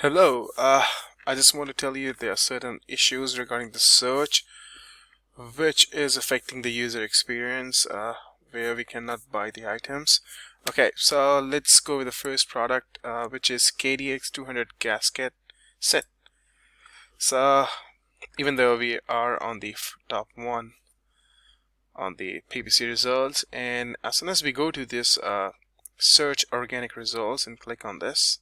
Hello, I just want to tell you there are certain issues regarding the search which is affecting the user experience where we cannot buy the items. Okay, so let's go with the first product which is KDX200 gasket set. So even though we are on the top one on the PPC results, and as soon as we go to this search organic results and click on this,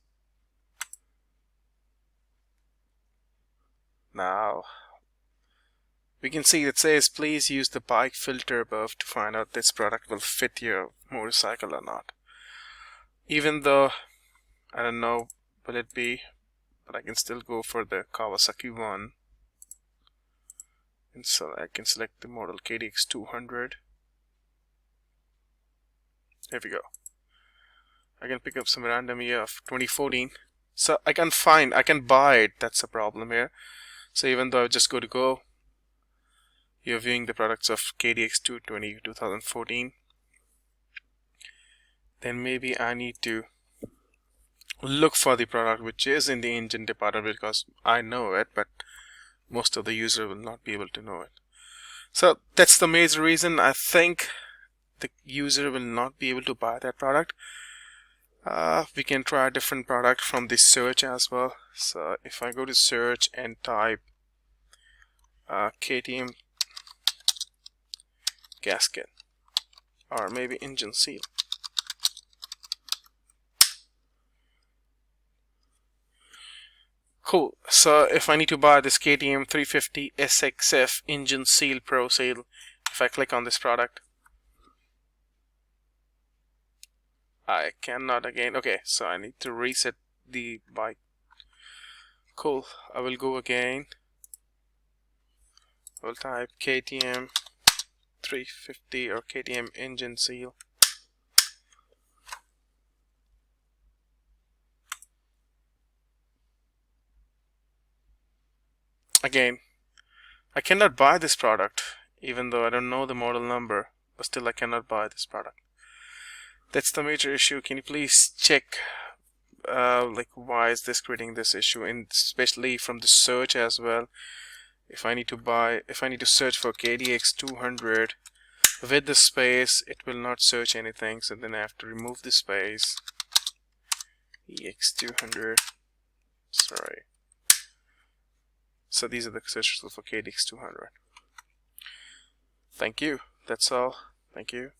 now we can see it says please use the bike filter above to find out this product will fit your motorcycle or not. Even though I don't know will it be, but I can still go for the Kawasaki one, and so I can select the model KDX200. There we go. I can pick up some random year of 2014, so I can buy it. That's the problem here. So even though I just go, you're viewing the products of KDX220 2014, then maybe I need to look for the product which is in the engine department, because I know it, but most of the user will not be able to know it. So that's the major reason I think the user will not be able to buy that product. We can try a different product from this search as well. So if I go to search and type KTM gasket or maybe engine seal, cool. So if I need to buy this KTM 350 SXF engine seal pro seal, if I click on this product, I cannot again. Okay, so I need to reset the bike. Cool. I will go again. I will type KTM 350 or KTM engine seal. Again, I cannot buy this product even though I don't know the model number, but still I cannot buy this product. That's the major issue. Can you please check like why is this creating this issue, and especially from the search as well. If I need to search for KDX200 with the space, it will not search anything, so then I have to remove the space. EX200, sorry. So these are the search results for KDX200. Thank you. That's all. Thank you.